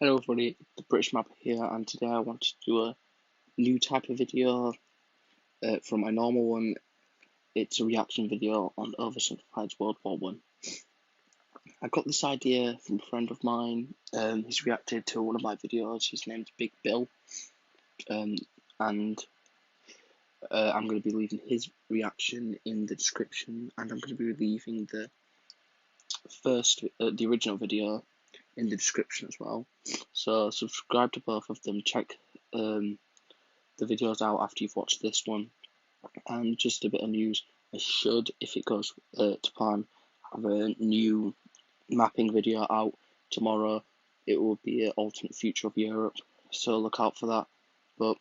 Hello everybody, the British Map here, and today I wanted to do a new type of video from my normal one. It's a reaction video on Oversimplified WW1. I got this idea from a friend of mine. He's reacted to one of my videos. His name's Big Bill, and I'm going to be leaving his reaction in the description, and I'm going to be leaving the original video in the description as well. So subscribe to both of them, check the videos out after you've watched this one. And just a bit of news, I should, if it goes to plan, have a new mapping video out tomorrow. It will be an alternate future of Europe, so look out for that. But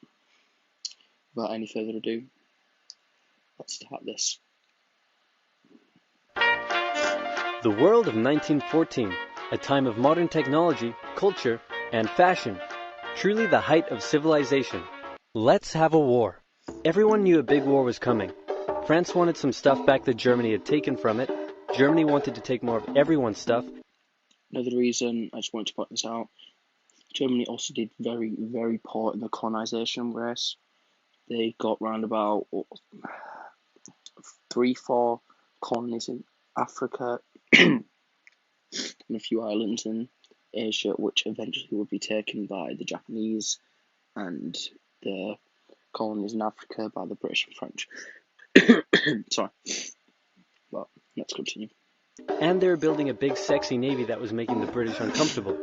without any further ado, let's start this. The world of 1914, a time of modern technology, culture, and fashion. Truly the height of civilization. Let's have a war. Everyone knew a big war was coming. France wanted some stuff back that Germany had taken from it. Germany wanted to take more of everyone's stuff. Another reason, I just wanted to point this out, Germany also did very, very poor in the colonization race. They got round about 3-4 colonies in Africa and a few islands in Asia, which eventually would be taken by the Japanese, and the colonies in Africa by the British and French. Sorry. Well, let's continue. And they were building a big sexy navy that was making the British uncomfortable.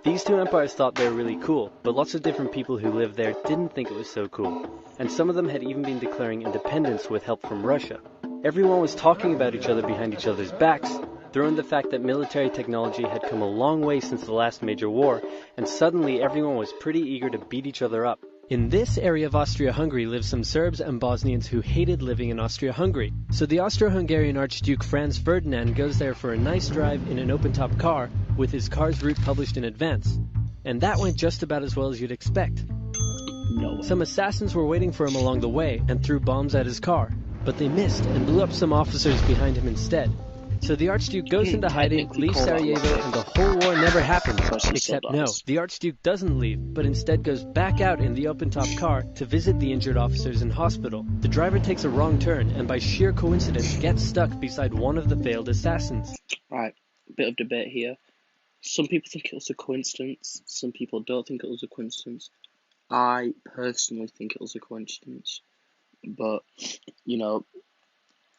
These two empires thought they were really cool, but lots of different people who lived there didn't think it was so cool. And some of them had even been declaring independence with help from Russia. Everyone was talking about each other behind each other's backs. Throw in the fact that military technology had come a long way since the last major war, and suddenly everyone was pretty eager to beat each other up. In this area of Austria-Hungary lived some Serbs and Bosnians who hated living in Austria-Hungary. So the Austro-Hungarian Archduke Franz Ferdinand goes there for a nice drive in an open-top car with his car's route published in advance. And that went just about as well as you'd expect. No. Some assassins were waiting for him along the way and threw bombs at his car, but they missed and blew up some officers behind him instead. So the Archduke goes into hiding, leaves Sarajevo, and the whole war never happened. Except no, the Archduke doesn't leave, but instead goes back out in the open-top car to visit the injured officers in hospital. The driver takes a wrong turn and by sheer coincidence gets stuck beside one of the failed assassins. Right, a bit of debate here. Some people think it was a coincidence, some people don't think it was a coincidence. I personally think it was a coincidence, but, you know,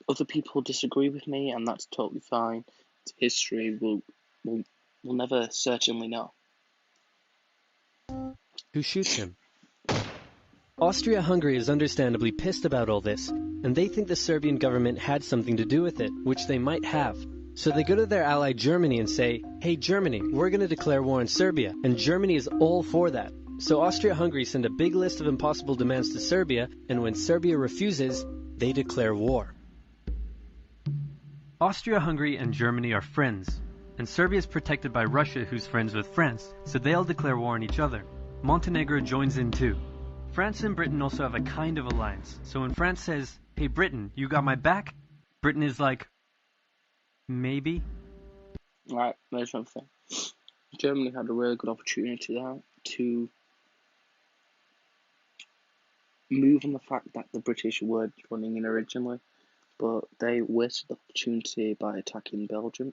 other people disagree with me, and that's totally fine. It's history. We'll never certainly know. Who shoots him? Austria-Hungary is understandably pissed about all this, and they think the Serbian government had something to do with it, which they might have. So they go to their ally Germany and say, "Hey Germany, we're going to declare war on Serbia," and Germany is all for that. So Austria-Hungary send a big list of impossible demands to Serbia, and when Serbia refuses, they declare war. Austria-Hungary and Germany are friends, and Serbia is protected by Russia, who's friends with France, so they'll declare war on each other. Montenegro joins in too. France and Britain also have a kind of alliance, so when France says, "Hey Britain, you got my back?" Britain is like, maybe? Right, there's one thing. Germany had a really good opportunity there to move on the fact that the British were joining in originally, but they wasted the opportunity by attacking Belgium,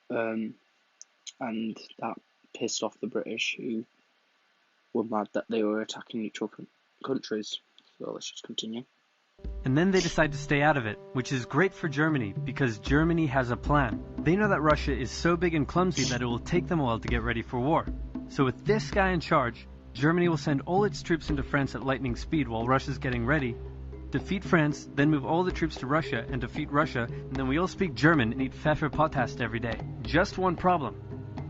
and that pissed off the British, who were mad that they were attacking neutral countries. So let's just continue. And then they decide to stay out of it, which is great for Germany, because Germany has a plan. They know that Russia is so big and clumsy that it will take them a while to get ready for war. So with this guy in charge, Germany will send all its troops into France at lightning speed while Russia's getting ready, defeat France, then move all the troops to Russia and defeat Russia, and then we all speak German and eat Pfefferpottast every day. Just one problem.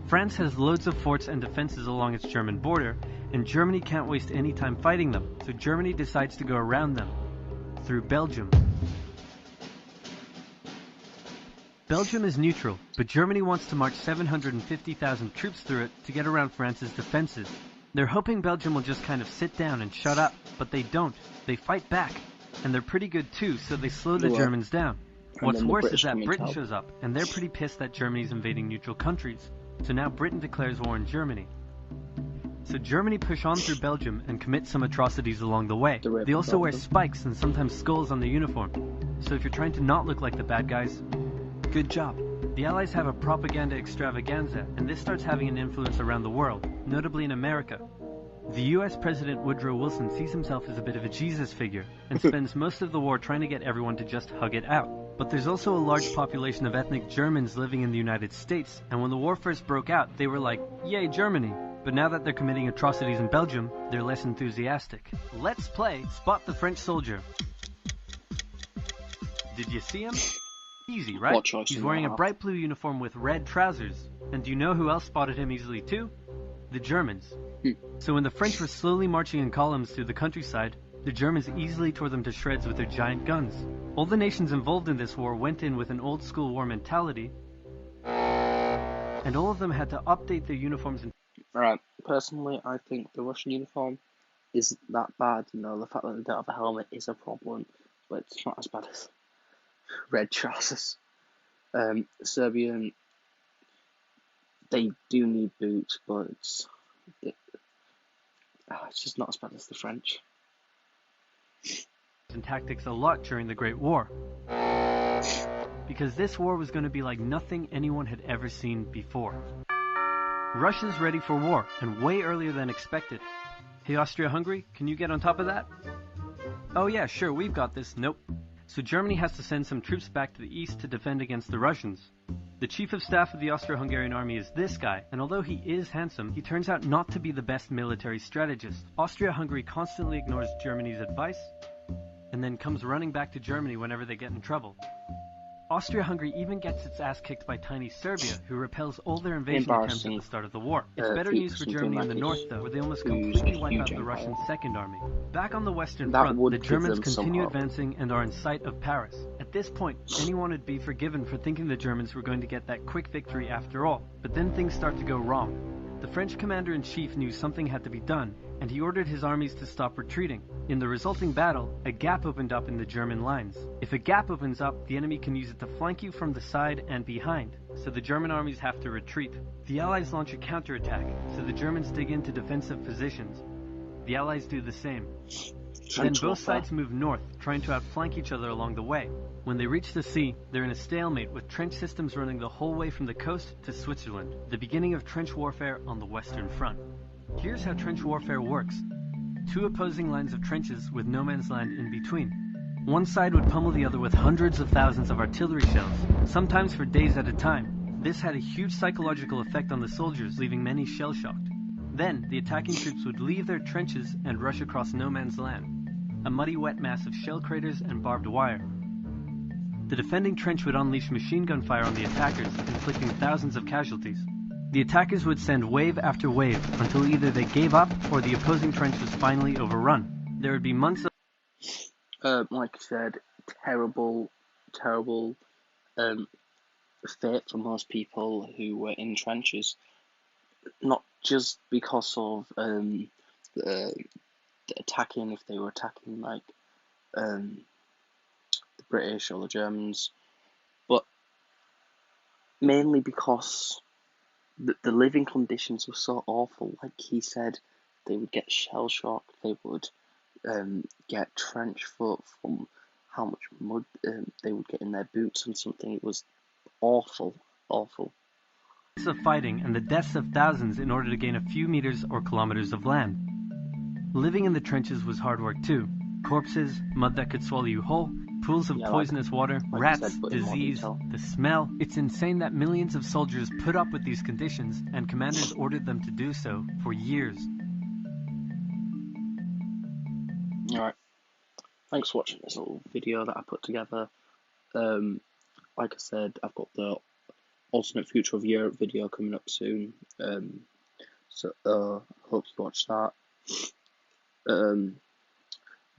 France has loads of forts and defenses along its German border, and Germany can't waste any time fighting them, so Germany decides to go around them, through Belgium. Belgium is neutral, but Germany wants to march 750,000 troops through it to get around France's defenses. They're hoping Belgium will just kind of sit down and shut up, but they don't. They fight back. And they're pretty good too, so they slow the Germans down. What's worse is that Britain shows up, and they're pretty pissed that Germany's invading neutral countries. So now Britain declares war on Germany. So Germany push on through Belgium and commit some atrocities along the way. They also wear spikes and sometimes skulls on their uniform. So if you're trying to not look like the bad guys, good job. The Allies have a propaganda extravaganza, and this starts having an influence around the world, notably in America. The US President Woodrow Wilson sees himself as a bit of a Jesus figure, and spends most of the war trying to get everyone to just hug it out. But there's also a large population of ethnic Germans living in the United States, and when the war first broke out, they were like, yay Germany! But now that they're committing atrocities in Belgium, they're less enthusiastic. Let's play Spot the French Soldier. Did you see him? Easy, right? He's wearing a bright blue uniform with red trousers. And do you know who else spotted him easily too? The Germans. So when the French were slowly marching in columns through the countryside, the Germans easily tore them to shreds with their giant guns. All the nations involved in this war went in with an old school war mentality, and all of them had to update their uniforms. Right, personally, I think the Russian uniform isn't that bad. You know, the fact that they don't have a helmet is a problem, but it's not as bad as red trousers. Serbian, they do need boots, but it's just not as bad as the French. And tactics a lot during the Great War. Because this war was going to be like nothing anyone had ever seen before. Russia's ready for war, and way earlier than expected. Hey Austria-Hungary, can you get on top of that? Oh yeah, sure, we've got this. Nope. So Germany has to send some troops back to the east to defend against the Russians. The chief of staff of the Austro-Hungarian army is this guy, and although he is handsome, he turns out not to be the best military strategist. Austria-Hungary constantly ignores Germany's advice, and then comes running back to Germany whenever they get in trouble. Austria-Hungary even gets its ass kicked by tiny Serbia, who repels all their invasion attempts at the start of the war. It's better news for Germany in the north, though, where they almost completely wipe out the Russian Second Army. Back on the Western Front, the Germans continue advancing and are in sight of Paris. At this point, anyone would be forgiven for thinking the Germans were going to get that quick victory after all. But then things start to go wrong. The French commander-in-chief knew something had to be done, and he ordered his armies to stop retreating. In the resulting battle, a gap opened up in the German lines. If a gap opens up, the enemy can use it to flank you from the side and behind, so the German armies have to retreat. The Allies launch a counterattack, so the Germans dig into defensive positions. The Allies do the same. Then both sides move north, trying to outflank each other along the way. When they reach the sea, they're in a stalemate with trench systems running the whole way from the coast to Switzerland, the beginning of trench warfare on the Western Front. Here's how trench warfare works. Two opposing lines of trenches with no man's land in between. One side would pummel the other with hundreds of thousands of artillery shells, sometimes for days at a time. This had a huge psychological effect on the soldiers, leaving many shell-shocked. Then, the attacking troops would leave their trenches and rush across no man's land, a muddy wet mass of shell craters and barbed wire. The defending trench would unleash machine gun fire on the attackers, inflicting thousands of casualties. The attackers would send wave after wave until either they gave up or the opposing trench was finally overrun. There would be months of... like I said, terrible fate for most people who were in trenches. Not just because of the attacking, if they were attacking like the British or the Germans, but mainly because the living conditions were so awful. Like he said, they would get shell shocked, they would get trench foot from how much mud they would get in their boots and something. It was awful. of fighting and the deaths of thousands in order to gain a few meters or kilometers of land. Living in the trenches was hard work too. Corpses, mud that could swallow you whole, pools of poisonous water, rats, disease, the smell. It's insane that millions of soldiers put up with these conditions, and commanders ordered them to do so for years. Alright, thanks for watching this little video that I put together. Like I said, I've got the alternate future of Europe video coming up soon, so hope you watch that.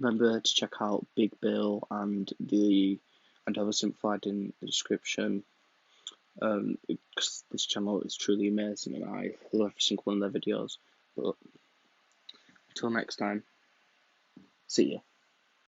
Remember to check out Big Bill and Oversimplified in the description, because this channel is truly amazing and I love every single one of their videos. But until next time, see ya.